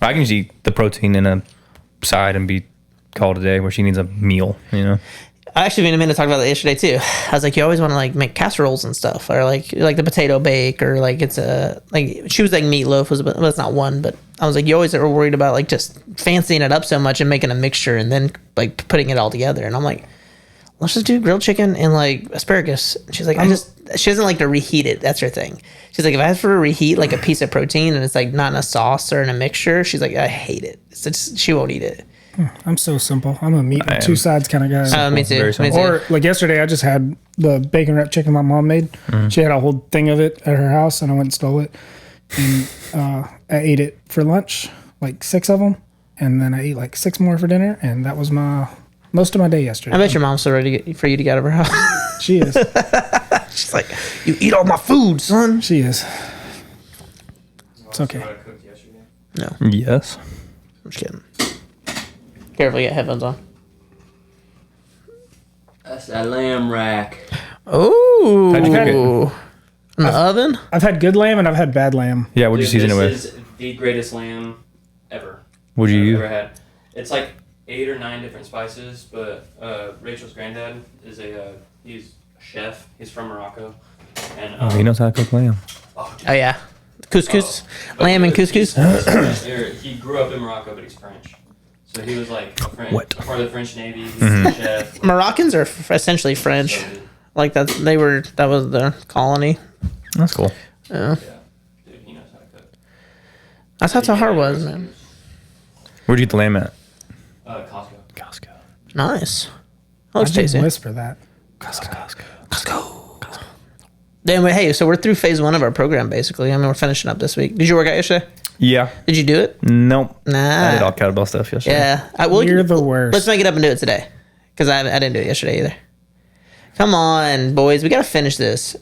[SPEAKER 3] I can just eat the protein in a side and be called a day, where she needs a meal,
[SPEAKER 2] I actually been meant to talk about that yesterday too. I was like, you always want to like make casseroles and stuff, or like the potato bake, or like it's a like she was like meatloaf was, well, it's not one, but I was like, you always are worried about like just fancying it up so much and making a mixture and then like putting it all together. And I'm like, let's just do grilled chicken and like asparagus. She's like, she doesn't like to reheat it. That's her thing. She's like, if I have to reheat like a piece of protein and it's like not in a sauce or in a mixture, she's like, I hate it. She won't eat it.
[SPEAKER 1] I'm so simple. I'm a meat and 2 sides kind of guy.
[SPEAKER 2] Me too.
[SPEAKER 3] Very simple.
[SPEAKER 1] Or like yesterday, I just had the bacon wrapped chicken my mom made. She had a whole thing of it at her house, and I went and stole it. And I ate it for lunch, like 6 of them, and then I ate like 6 more for dinner, and that was most of my day yesterday.
[SPEAKER 2] I bet your mom's so ready for you to get out of her house.
[SPEAKER 1] She is.
[SPEAKER 2] She's like, you eat all my food, son.
[SPEAKER 1] She is. It's okay.
[SPEAKER 4] What I cooked yesterday.
[SPEAKER 2] No,
[SPEAKER 3] Yes.
[SPEAKER 2] I'm just kidding. Careful, you got headphones on.
[SPEAKER 4] That's that lamb rack.
[SPEAKER 2] Oh,
[SPEAKER 3] How'd you cook it?
[SPEAKER 2] in the oven.
[SPEAKER 1] I've had good lamb and I've had bad lamb.
[SPEAKER 3] Yeah, what'd you season it with?
[SPEAKER 4] This is the greatest lamb ever.
[SPEAKER 3] What'd you
[SPEAKER 4] I've
[SPEAKER 3] use?
[SPEAKER 4] ever had. It's like 8 or 9 different spices, but Rachel's granddad is he's a chef. He's from Morocco, and
[SPEAKER 3] He knows how to cook lamb.
[SPEAKER 2] Oh yeah, couscous,
[SPEAKER 4] but
[SPEAKER 2] lamb and
[SPEAKER 4] he's-
[SPEAKER 2] couscous.
[SPEAKER 4] He grew up in Morocco, but he's French. So he was like a part of the French Navy. He's
[SPEAKER 3] Mm-hmm.
[SPEAKER 4] a chef.
[SPEAKER 2] Moroccans are essentially French.
[SPEAKER 4] So good.
[SPEAKER 2] Like that was their colony.
[SPEAKER 3] That's cool.
[SPEAKER 2] Yeah,
[SPEAKER 4] Dude, he knows how to cook.
[SPEAKER 2] that's how Tahar was, man.
[SPEAKER 3] Where'd you get the lamb at?
[SPEAKER 4] Costco.
[SPEAKER 3] Costco.
[SPEAKER 2] Nice.
[SPEAKER 1] I
[SPEAKER 2] Looks
[SPEAKER 1] did
[SPEAKER 2] tasty.
[SPEAKER 1] whisper that.
[SPEAKER 2] Then hey, so we're through phase 1 of our program basically. I mean, we're finishing up this week. Did you work out yesterday?
[SPEAKER 3] Yeah.
[SPEAKER 2] Did you do it?
[SPEAKER 3] Nope.
[SPEAKER 2] Nah.
[SPEAKER 3] I did all kettlebell stuff yesterday.
[SPEAKER 2] Yeah.
[SPEAKER 1] You're the worst.
[SPEAKER 2] Let's make it up and do it today, because I didn't do it yesterday either. Come on, boys, we gotta finish this.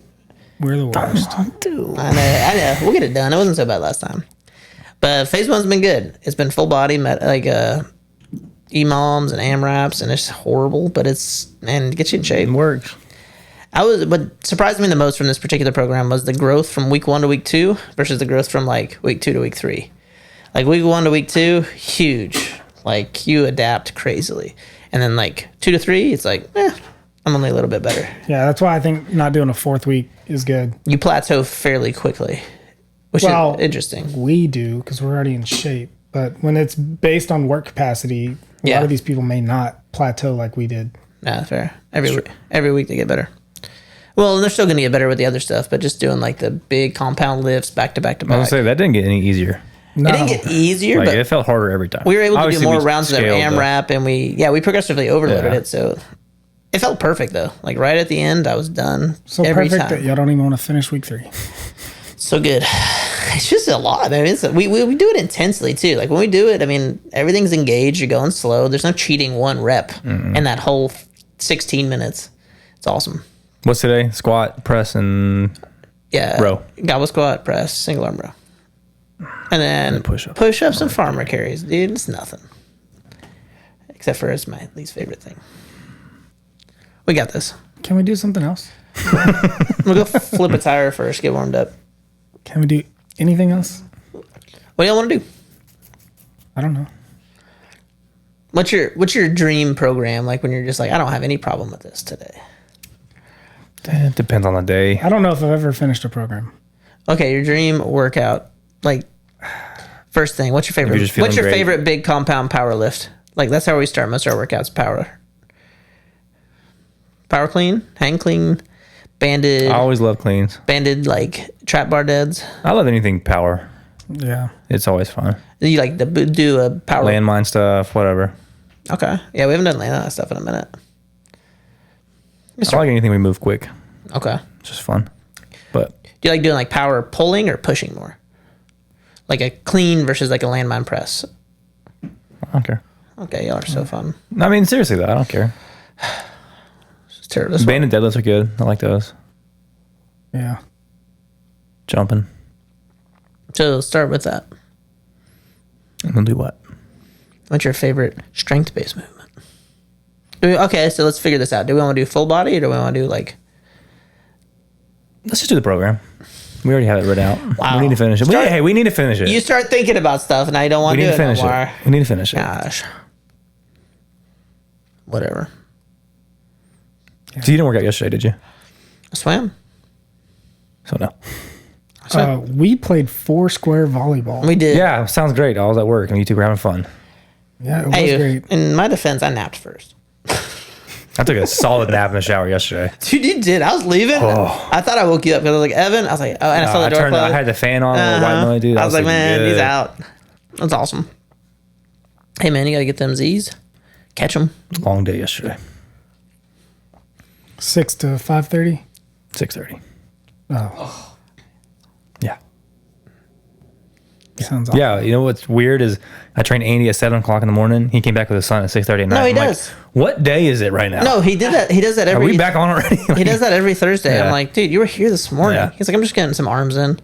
[SPEAKER 1] We're the worst.
[SPEAKER 2] I know. We'll get it done. It wasn't so bad last time. But phase 1's been good. It's been full body, like EMOMs and AMRAPs, and it's horrible, but it gets you in shape.
[SPEAKER 3] It works.
[SPEAKER 2] What surprised me the most from this particular program was the growth from week 1 to week 2 versus the growth from like week 2 to week 3. Like week 1 to week 2, huge. Like you adapt crazily. And then like 2 to 3, it's like, I'm only a little bit better.
[SPEAKER 1] Yeah, that's why I think not doing a 4th week is good.
[SPEAKER 2] You plateau fairly quickly, which is interesting.
[SPEAKER 1] We do because we're already in shape. But when it's based on work capacity, a lot of these people may not plateau like we did.
[SPEAKER 2] Nah, fair. Every week they get better. Well, they're still going to get better with the other stuff, but just doing like the big compound lifts back to back to
[SPEAKER 3] I was
[SPEAKER 2] back.
[SPEAKER 3] gonna say that didn't get any easier.
[SPEAKER 1] No.
[SPEAKER 2] It didn't get easier,
[SPEAKER 3] Like
[SPEAKER 2] but
[SPEAKER 3] it felt harder every time.
[SPEAKER 2] we were able to do
[SPEAKER 3] Obviously,
[SPEAKER 2] more
[SPEAKER 3] we
[SPEAKER 2] rounds of
[SPEAKER 3] scaled the-
[SPEAKER 2] AMRAP, and we progressively overloaded
[SPEAKER 3] Yeah.
[SPEAKER 2] it, so it felt perfect though. Like right at the end, I was done
[SPEAKER 1] So
[SPEAKER 2] every
[SPEAKER 1] perfect
[SPEAKER 2] time.
[SPEAKER 1] that y'all don't even want to finish week 3.
[SPEAKER 2] So good. It's just a lot. I mean, we do it intensely too. Like when we do it, I mean, everything's engaged. You're going slow. There's no cheating 1 rep in that whole 16 minutes. It's awesome.
[SPEAKER 3] What's today? Squat, press, and
[SPEAKER 2] Yeah.
[SPEAKER 3] Row.
[SPEAKER 2] Goblet squat, press, single arm row. And then push-ups and farmer carries. Dude, it's nothing. Except for it's my least favorite thing. We got this.
[SPEAKER 1] Can we do something else?
[SPEAKER 2] We'll go flip a tire first, get warmed up.
[SPEAKER 1] Can we do anything else?
[SPEAKER 2] What do y'all want to do?
[SPEAKER 1] I don't know.
[SPEAKER 2] What's your dream program, like when you're just like, I don't have any problem with this today?
[SPEAKER 3] it depends on the day.
[SPEAKER 1] I don't know if I've ever finished a program.
[SPEAKER 2] Okay, your dream workout. Like, first thing, what's your favorite?
[SPEAKER 3] You're just feeling
[SPEAKER 2] What's your
[SPEAKER 3] great.
[SPEAKER 2] favorite big compound power lift? Like, that's how we start most of our workouts. Power clean, hang clean, banded,
[SPEAKER 3] I always love cleans.
[SPEAKER 2] like trap bar deads.
[SPEAKER 3] I love anything power.
[SPEAKER 1] Yeah.
[SPEAKER 3] It's always fun.
[SPEAKER 2] You like to do a power.
[SPEAKER 3] Landmine stuff, whatever.
[SPEAKER 2] Okay, yeah, we haven't done landmine stuff in a minute.
[SPEAKER 3] I like anything we move quick.
[SPEAKER 2] Okay,
[SPEAKER 3] It's just fun. But
[SPEAKER 2] do you like doing like power pulling or pushing more? Like a clean versus like a landmine press.
[SPEAKER 3] I don't care.
[SPEAKER 2] Okay, y'all are so fun.
[SPEAKER 3] I mean, seriously though, I don't care.
[SPEAKER 2] It's terrible. This
[SPEAKER 3] Banded deadlifts are good. I like those.
[SPEAKER 1] Yeah.
[SPEAKER 3] Jumping.
[SPEAKER 2] So let's start with that.
[SPEAKER 3] And then do what?
[SPEAKER 2] What's your favorite strength-based movement? Okay, so let's figure this out. Do we want to do full body or do we want to do like...
[SPEAKER 3] Let's just do the program. We already have it written out.
[SPEAKER 2] Wow.
[SPEAKER 3] We need to finish it. We need to finish it.
[SPEAKER 2] You start thinking about stuff and I don't want
[SPEAKER 3] we
[SPEAKER 2] to
[SPEAKER 3] need
[SPEAKER 2] do
[SPEAKER 3] to
[SPEAKER 2] it no
[SPEAKER 3] finish
[SPEAKER 2] more.
[SPEAKER 3] it. We need to finish it.
[SPEAKER 2] Gosh. Whatever.
[SPEAKER 3] So you didn't work out yesterday, did you?
[SPEAKER 2] I swam.
[SPEAKER 3] So no.
[SPEAKER 1] We played 4 square volleyball.
[SPEAKER 2] We did.
[SPEAKER 3] Yeah, sounds great. I was at work and you two were having fun.
[SPEAKER 1] Yeah, it was
[SPEAKER 2] Hey,
[SPEAKER 1] great.
[SPEAKER 2] in my defense, I napped first.
[SPEAKER 3] I took a solid nap in the shower yesterday.
[SPEAKER 2] Dude, you did. I was leaving.
[SPEAKER 3] Oh.
[SPEAKER 2] I thought I woke you up because I was like, Evan. I was like, oh, and I saw the door close.
[SPEAKER 3] I had the fan on, a little white noise, dude.
[SPEAKER 2] I was like, man,
[SPEAKER 3] good.
[SPEAKER 2] he's out. That's awesome. Hey, man, you got to get them Z's. Catch them.
[SPEAKER 3] Long day yesterday.
[SPEAKER 1] 6 to 5:30.
[SPEAKER 3] 6:30.
[SPEAKER 1] Oh,
[SPEAKER 3] Yeah.
[SPEAKER 1] sounds awesome.
[SPEAKER 3] Yeah, you know what's weird is I trained Andy at 7 o'clock in the morning. He came back with his son at 6:30 at night.
[SPEAKER 2] No, he
[SPEAKER 3] I'm like,
[SPEAKER 2] does.
[SPEAKER 3] what day is it right now?
[SPEAKER 2] No, he did that. He does that
[SPEAKER 3] Are
[SPEAKER 2] every.
[SPEAKER 3] we back on already?
[SPEAKER 2] He does that every Thursday.
[SPEAKER 3] Yeah.
[SPEAKER 2] I'm like, dude, you were here this morning.
[SPEAKER 3] Yeah.
[SPEAKER 2] He's like, I'm just getting some arms in.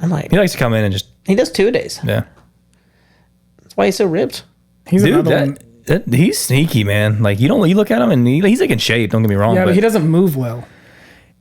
[SPEAKER 2] I'm like,
[SPEAKER 3] He likes to come in and just,
[SPEAKER 2] he does 2 days.
[SPEAKER 3] yeah.
[SPEAKER 2] That's why he's so ripped.
[SPEAKER 1] He's
[SPEAKER 3] Dude,
[SPEAKER 1] another
[SPEAKER 3] that,
[SPEAKER 1] one.
[SPEAKER 3] He's sneaky, man. Like you look at him and he's like in shape. Don't get me wrong.
[SPEAKER 1] Yeah, but he doesn't move well.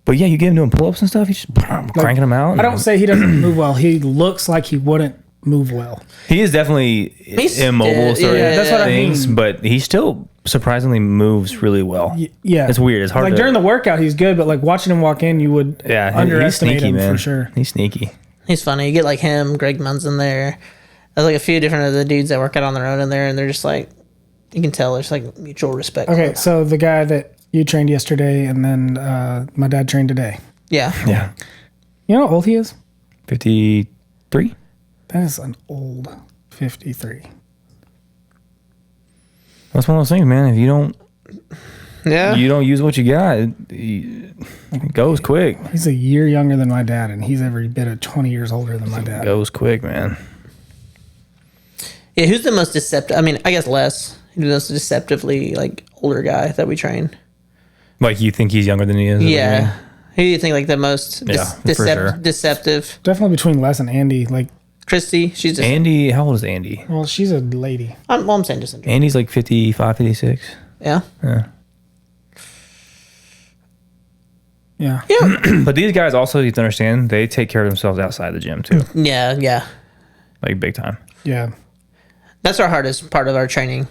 [SPEAKER 3] But yeah, you get him doing pull-ups and stuff. He's just cranking them out.
[SPEAKER 1] I don't say he doesn't move well. He looks like he wouldn't move well.
[SPEAKER 3] He is definitely immobile.
[SPEAKER 1] That's what I mean.
[SPEAKER 3] But he still surprisingly moves really well.
[SPEAKER 1] Yeah,
[SPEAKER 3] it's weird. It's hard.
[SPEAKER 1] Like during the workout, he's good, but like watching him walk in, you would underestimate him for sure.
[SPEAKER 3] He's sneaky.
[SPEAKER 2] He's funny. You get like him, Greg Munn's in there. There's like a few different of the dudes that work out on their own in there, and they're just like, you can tell there's like mutual respect.
[SPEAKER 1] Okay, so the guy that you trained yesterday, and then my dad trained today.
[SPEAKER 2] Yeah.
[SPEAKER 1] You know how old he is?
[SPEAKER 3] 53.
[SPEAKER 1] That is an old 53.
[SPEAKER 3] That's one of those things, man. If you don't use what you got, it goes quick.
[SPEAKER 1] He's a year younger than my dad, and he's every bit of 20 years older than my dad.
[SPEAKER 3] It goes quick, man.
[SPEAKER 2] Yeah, who's the most deceptive? I mean, I guess Les. Who's the most deceptively like older guy that we train?
[SPEAKER 3] Like you think he's younger than he is?
[SPEAKER 2] Yeah. Who do you think like the most
[SPEAKER 3] for sure.
[SPEAKER 2] deceptive?
[SPEAKER 1] Definitely between Les and Andy. Like
[SPEAKER 2] Christy, she's just
[SPEAKER 3] Andy. How old is Andy?
[SPEAKER 1] Well, she's a lady.
[SPEAKER 2] I'm saying just
[SPEAKER 3] Andy's like 55, 56.
[SPEAKER 2] Yeah.
[SPEAKER 1] Yeah.
[SPEAKER 3] But these guys also, you have to understand, they take care of themselves outside the gym too.
[SPEAKER 2] Yeah.
[SPEAKER 3] Like big time.
[SPEAKER 1] Yeah.
[SPEAKER 2] That's our hardest part of our training.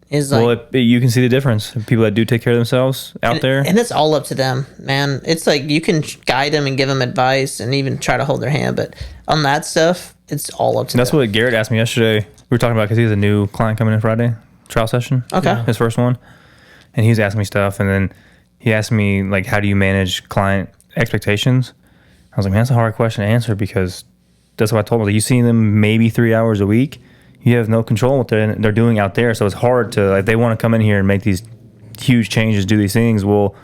[SPEAKER 2] Is like,
[SPEAKER 3] you can see the difference. People that do take care of themselves out there.
[SPEAKER 2] And it's all up to them, man. It's like you can guide them and give them advice and even try to hold their hand. But on that stuff, it's all up to them.
[SPEAKER 3] That's what Garrett asked me yesterday. We were talking about because he has a new client coming in Friday, trial session.
[SPEAKER 2] Okay.
[SPEAKER 3] His first one. And he was asking me stuff. And then he asked me, like, how do you manage client expectations? I was like, man, that's a hard question to answer because that's what I told him. Like, you see them maybe 3 hours a week. You have no control what they're doing out there. So it's hard to, like, they want to come in here and make these huge changes, do these things. Well,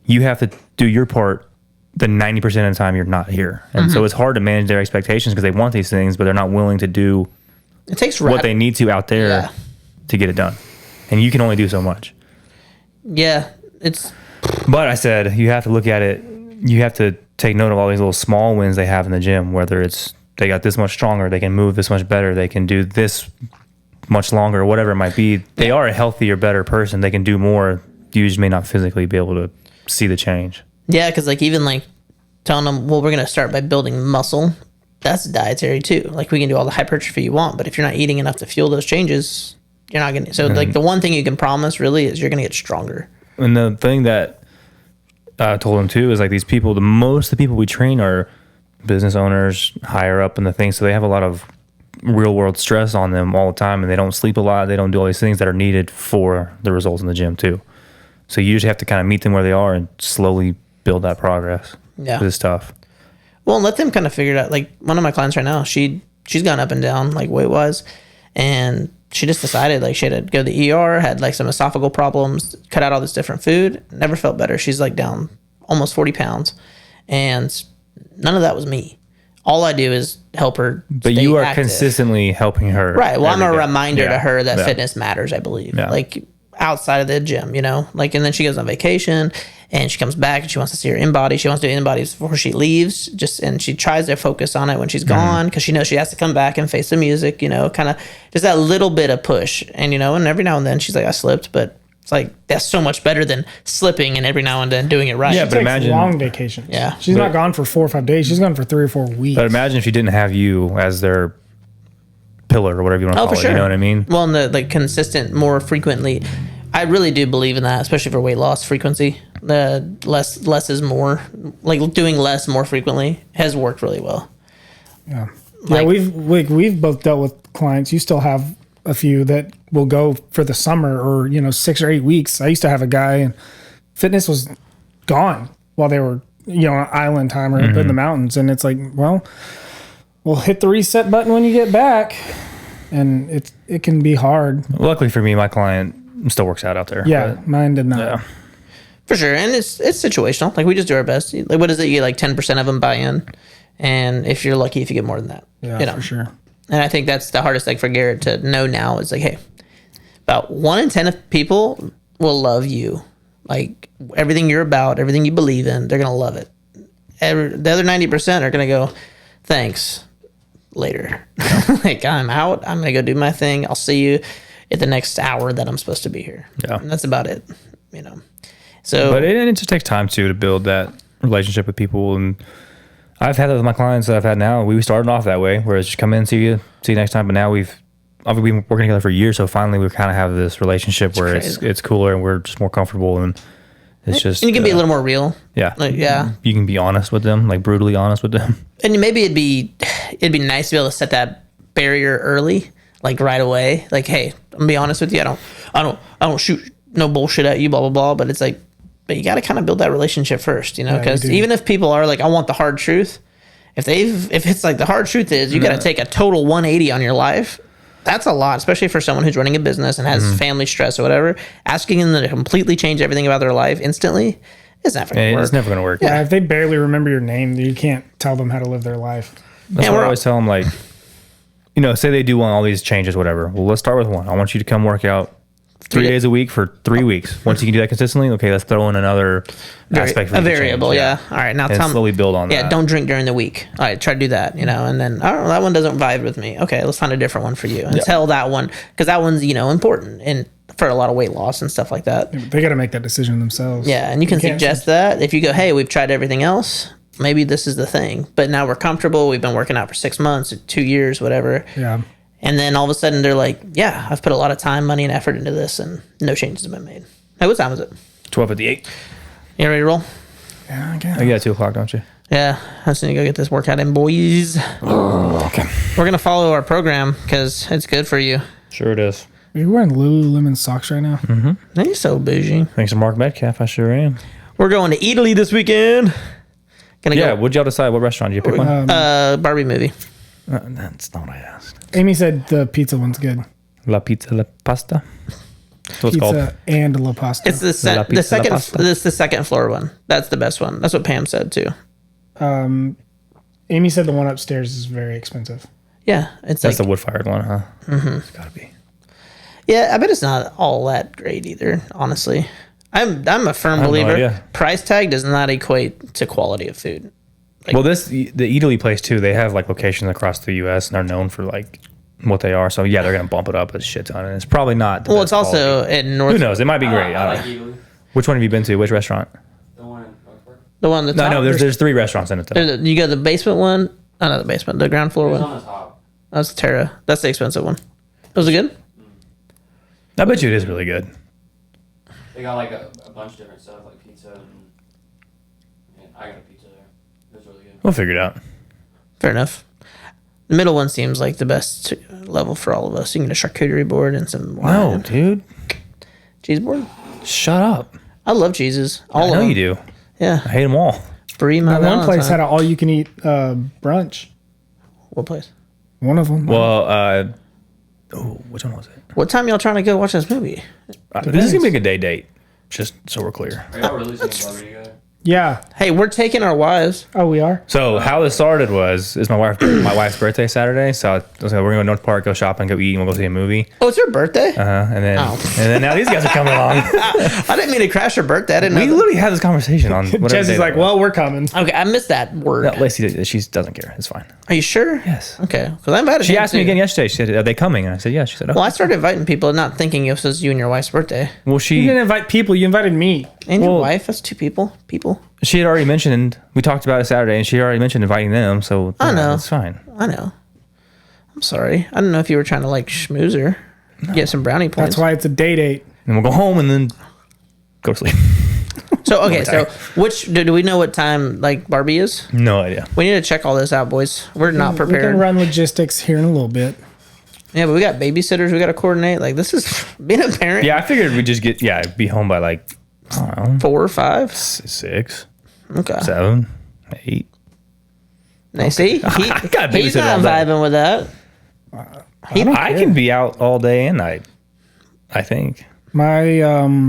[SPEAKER 3] you have to do your part the 90% of the time you're not here. And so it's hard to manage their expectations because they want these things, but they're not willing to do what they need to out there to get it done. And you can only do so much.
[SPEAKER 2] Yeah.
[SPEAKER 3] But I said, you have to look at it. You have to take note of all these little small wins they have in the gym, whether it's they got this much stronger, they can move this much better, they can do this much longer, whatever it might be. They are a healthier, better person. They can do more. You just may not physically be able to see the change.
[SPEAKER 2] Yeah, because like even like telling them, well, we're going to start by building muscle. That's dietary too. Like we can do all the hypertrophy you want, but if you're not eating enough to fuel those changes, you're not going to. So like the one thing you can promise really is you're going to get stronger.
[SPEAKER 3] And the thing that I told them too is like these people, most of the people we train are business owners, higher up in the thing, so they have a lot of real world stress on them all the time, and they don't sleep a lot. They don't do all these things that are needed for the results in the gym too. So you just have to kind of meet them where they are and slowly build that progress.
[SPEAKER 2] Yeah,
[SPEAKER 3] it's tough.
[SPEAKER 2] Well, and let them kind of figure it out. Like one of my clients right now, she's gone up and down like weight wise, and she just decided like she had to go to the ER, had like some esophageal problems, cut out all this different food, never felt better. She's like down almost 40 pounds, and none of that was me. All I do is help her.
[SPEAKER 3] But you are
[SPEAKER 2] active.
[SPEAKER 3] Consistently helping her.
[SPEAKER 2] Right. Well, I'm a reminder to her that fitness matters, I believe.
[SPEAKER 3] Yeah.
[SPEAKER 2] Like outside of the gym, you know? Like, and then she goes on vacation and she comes back and she wants to see her in-body. She wants to do in-bodies before she leaves. And she tries to focus on it when she's gone because she knows she has to come back and face the music, you know, kind of just that little bit of push. And, you know, and every now and then she's like, I slipped, but it's like that's so much better than slipping and every now and then doing it right.
[SPEAKER 1] Yeah, but imagine long vacations.
[SPEAKER 2] Yeah,
[SPEAKER 1] she's not gone for 4 or 5 days. She's gone for 3 or 4 weeks.
[SPEAKER 3] But imagine if she didn't have you as their pillar or whatever you want to call it. Sure. You know what I mean?
[SPEAKER 2] Well, and the like consistent, more frequently. I really do believe in that, especially for weight loss frequency. The less is more. Like doing less more frequently has worked really well.
[SPEAKER 1] Yeah, like, we've both dealt with clients. You still have a few that will go for the summer or 6 or 8 weeks. I used to have a guy and fitness was gone while they were on island time or up in the mountains, and it's like, well, we'll hit the reset button when you get back, and it can be hard.
[SPEAKER 3] Luckily for me, my client still works out there.
[SPEAKER 1] Yeah, mine did not. Yeah.
[SPEAKER 2] For sure, and it's situational. Like we just do our best. Like what is it? You get like 10% of them buy in, and if you're lucky, if you get more than that,
[SPEAKER 1] for sure.
[SPEAKER 2] And I think that's the hardest thing for Garrett to know now is like, hey, about 1 in 10 of people will love you. Like everything you're about, everything you believe in, they're gonna love it. The other 90% are gonna go, thanks, later. Like I'm out. I'm gonna go do my thing. I'll see you. at the next hour that I'm supposed to be here.
[SPEAKER 3] Yeah.
[SPEAKER 2] And that's about it, you know. So,
[SPEAKER 3] But it just takes time too to build that relationship with people. And I've had that with my clients that I've had now. We started off that way, where it's just come in, see you next time. But now we've been working together for years, so finally we kind of have this relationship where it's cooler and we're just more comfortable, and it's just.
[SPEAKER 2] And you can be a little more real.
[SPEAKER 3] Yeah.
[SPEAKER 2] Like, yeah.
[SPEAKER 3] You can be honest with them, like brutally honest with them.
[SPEAKER 2] And maybe it'd be nice to be able to set that barrier early, like right away. Like, hey, I'm gonna be honest with you. I don't shoot no bullshit at you, blah blah blah. But it's like, but you got to kind of build that relationship first, you know, because even if people are like, I want the hard truth, if it's like the hard truth is you got to take a total 180 on your life. That's a lot, especially for someone who's running a business and has family stress or whatever. Asking them to completely change everything about their life instantly is never going to work.
[SPEAKER 3] It's never going to work.
[SPEAKER 1] Yeah, if they barely remember your name, you can't tell them how to live their life.
[SPEAKER 3] That's what I always tell them, like, you know, say they do want all these changes, whatever. Well, let's start with one. I want you to come work out 3 days a week for 3 weeks. Once you can do that consistently, okay, let's throw in another aspect for
[SPEAKER 2] a
[SPEAKER 3] you to
[SPEAKER 2] variable.
[SPEAKER 3] change.
[SPEAKER 2] Yeah. All right. Now
[SPEAKER 3] and slowly build on that.
[SPEAKER 2] Yeah. Don't drink during the week. All right. Try to do that, you know, and then, I don't know, that one doesn't vibe with me. Okay. Let's find a different one for you and tell that one, because that one's, you know, important and for a lot of weight loss and stuff like that.
[SPEAKER 1] They got to make that decision themselves.
[SPEAKER 2] Yeah. And you can suggest that if you go, hey, we've tried everything else. Maybe this is the thing, but now we're comfortable. We've been working out for 6 months, 2 years, whatever.
[SPEAKER 1] Yeah.
[SPEAKER 2] And then all of a sudden they're like, yeah, I've put a lot of time, money, and effort into this, and no changes have been made. Hey, what time is it?
[SPEAKER 3] 12:58.
[SPEAKER 2] You ready to roll?
[SPEAKER 1] Yeah, I guess.
[SPEAKER 3] Oh, you got 2 o'clock, don't you?
[SPEAKER 2] Yeah, I just need to go get this workout in, boys.
[SPEAKER 3] Okay.
[SPEAKER 2] We're going to follow our program because it's good for you.
[SPEAKER 3] Sure it is.
[SPEAKER 1] Are you wearing Lululemon socks right now?
[SPEAKER 3] Mm-hmm.
[SPEAKER 2] You're so bougie.
[SPEAKER 3] Thanks to Mark Metcalf, I sure am.
[SPEAKER 2] We're going to Italy this weekend.
[SPEAKER 3] What'd y'all decide? What restaurant? Did you pick one?
[SPEAKER 2] Barbie movie.
[SPEAKER 3] That's not what I asked.
[SPEAKER 1] Amy said the pizza one's good.
[SPEAKER 3] La pizza, la pasta. That's what it's called.
[SPEAKER 1] Pizza and la pasta.
[SPEAKER 2] It's the second. It's the second floor one. That's the best one. That's what Pam said too.
[SPEAKER 1] Amy said the one upstairs is very expensive.
[SPEAKER 2] Yeah, it's
[SPEAKER 3] That's the wood-fired one, huh? Mm-hmm. It's gotta be.
[SPEAKER 2] Yeah, I bet it's not all that great either. Honestly, I'm a firm believer.
[SPEAKER 3] No
[SPEAKER 2] Price tag does not equate to quality of food.
[SPEAKER 3] Well, the Italy place too. They have like locations across the U.S. and are known for like what they are. So yeah, they're gonna bump it up a shit ton, and it's probably not.
[SPEAKER 2] Well, it's also in North.
[SPEAKER 3] Who knows? It might be great.
[SPEAKER 4] I
[SPEAKER 3] I
[SPEAKER 4] like
[SPEAKER 3] don't know.
[SPEAKER 4] Italy.
[SPEAKER 3] Which one have you been to? Which restaurant?
[SPEAKER 4] The one in Northport.
[SPEAKER 2] The one that's
[SPEAKER 3] No, there's 3 restaurants in it though.
[SPEAKER 2] You go to the basement one. Oh, not the basement. The ground floor
[SPEAKER 4] It was
[SPEAKER 2] one.
[SPEAKER 4] on the top.
[SPEAKER 2] That's Terra. That's the expensive one. Was it good?
[SPEAKER 3] I bet you it is really good.
[SPEAKER 4] They got like a bunch of different stuff, like pizza, and I got a pizza there. It was really good.
[SPEAKER 3] We'll figure it out.
[SPEAKER 2] Fair enough. The middle one seems like the best level for all of us. You can get a charcuterie board and some
[SPEAKER 3] No,
[SPEAKER 2] wine.
[SPEAKER 3] dude.
[SPEAKER 2] Cheese board?
[SPEAKER 3] Shut up.
[SPEAKER 2] I love cheeses. All
[SPEAKER 3] I
[SPEAKER 2] of
[SPEAKER 3] know
[SPEAKER 2] them.
[SPEAKER 3] you do.
[SPEAKER 2] Yeah.
[SPEAKER 3] I hate them all.
[SPEAKER 2] Brie, my
[SPEAKER 1] That one place
[SPEAKER 2] Valentine.
[SPEAKER 1] had an all-you-can-eat brunch.
[SPEAKER 2] What place?
[SPEAKER 1] One of them.
[SPEAKER 3] Well, which one was it?
[SPEAKER 2] What time y'all trying to go watch this movie?
[SPEAKER 3] This is gonna be a good date. Just so we're clear.
[SPEAKER 4] Are y'all really seeing Barbie together?
[SPEAKER 1] Yeah.
[SPEAKER 2] Hey, we're taking our wives.
[SPEAKER 1] Oh, we are?
[SPEAKER 3] So how this started is my wife's birthday Saturday. So I was like, we're gonna go to North Park, go shopping, go eat, and we'll go see a movie.
[SPEAKER 2] Oh, it's her birthday?
[SPEAKER 3] And then
[SPEAKER 2] Oh.
[SPEAKER 3] and then now these guys are coming along.
[SPEAKER 2] I didn't mean to crash her birthday. I didn't know.
[SPEAKER 3] We literally had this conversation on whatever
[SPEAKER 1] Jesse's
[SPEAKER 3] day
[SPEAKER 1] like,
[SPEAKER 3] that was.
[SPEAKER 1] well, we're coming.
[SPEAKER 2] Okay, I missed that word.
[SPEAKER 3] No, Lacey, she doesn't care. It's fine.
[SPEAKER 2] Are you sure?
[SPEAKER 3] Yes.
[SPEAKER 2] Okay, because I invited
[SPEAKER 3] She
[SPEAKER 2] him
[SPEAKER 3] asked me
[SPEAKER 2] too.
[SPEAKER 3] again yesterday. She said, "Are they coming?" And I said, "Yes." She said, "Oh."
[SPEAKER 2] Well, I started inviting people, not thinking it was you and your wife's birthday.
[SPEAKER 3] Well,
[SPEAKER 1] You
[SPEAKER 3] she
[SPEAKER 1] didn't invite people. You invited me.
[SPEAKER 2] And your
[SPEAKER 3] Well-
[SPEAKER 2] wife? That's 2 people.
[SPEAKER 3] she had already mentioned. We talked about it Saturday, and she had already mentioned inviting them. So
[SPEAKER 2] I know.
[SPEAKER 3] it's fine.
[SPEAKER 2] I know. I'm sorry. I don't know if you were trying to like schmooze her. Get some brownie points.
[SPEAKER 1] That's why it's a day date.
[SPEAKER 3] And we'll go home and then go to sleep.
[SPEAKER 2] So, okay, so
[SPEAKER 3] tired.
[SPEAKER 2] do we know what time like Barbie is?
[SPEAKER 3] No idea.
[SPEAKER 2] We need to check all this out, boys. We're not
[SPEAKER 1] We
[SPEAKER 2] prepared.
[SPEAKER 1] can run logistics here in a little bit.
[SPEAKER 2] Yeah, but we got babysitters. We got to coordinate. Like this is being a parent.
[SPEAKER 3] Yeah, I figured we'd just be home by like I don't know
[SPEAKER 2] 4 or 5.
[SPEAKER 3] 6,
[SPEAKER 2] Okay.
[SPEAKER 3] 7, 8.
[SPEAKER 2] Now, see,
[SPEAKER 3] got a
[SPEAKER 2] he's
[SPEAKER 3] babysitter
[SPEAKER 2] not
[SPEAKER 3] all day.
[SPEAKER 2] vibing with that.
[SPEAKER 3] I can be out all day and night. I think.
[SPEAKER 1] My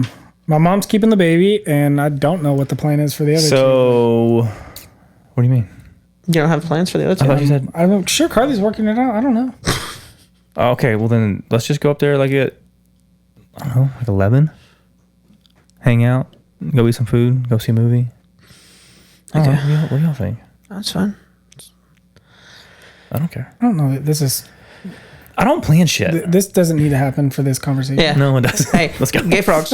[SPEAKER 1] mom's keeping the baby, and I don't know what the plan is for the other two.
[SPEAKER 3] So, what do you mean?
[SPEAKER 2] You don't have plans for the other
[SPEAKER 3] I thought
[SPEAKER 2] two.
[SPEAKER 3] you said.
[SPEAKER 1] I'm sure Carly's working it out. I don't know.
[SPEAKER 3] Okay, well then let's just go up there like at I don't know, like 11. Hang out, go eat some food, go see a movie.
[SPEAKER 2] Okay.
[SPEAKER 3] What do y'all think?
[SPEAKER 2] That's fine.
[SPEAKER 3] I don't care.
[SPEAKER 1] I don't know. This is
[SPEAKER 3] I don't plan shit.
[SPEAKER 1] This doesn't need to happen for this conversation.
[SPEAKER 2] Yeah.
[SPEAKER 3] No, it doesn't.
[SPEAKER 2] Hey,
[SPEAKER 3] Let's go.
[SPEAKER 2] Gay frogs.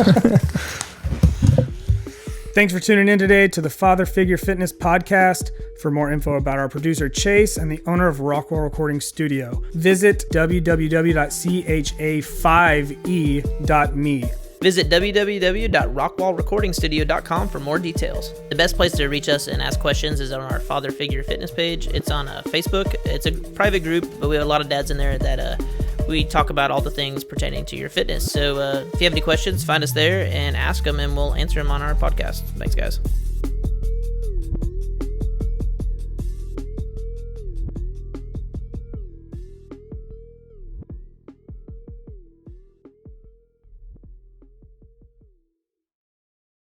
[SPEAKER 1] Thanks for tuning in today to the Father Figure Fitness Podcast. For more info about our producer Chase and the owner of Rockwell Recording Studio, visit www.cha5e.me.
[SPEAKER 2] Visit www.rockwallrecordingstudio.com for more details. The best place to reach us and ask questions is on our Father Figure Fitness page. It's on Facebook. It's a private group, but we have a lot of dads in there that we talk about all the things pertaining to your fitness. So if you have any questions, find us there and ask them, and we'll answer them on our podcast. Thanks, guys.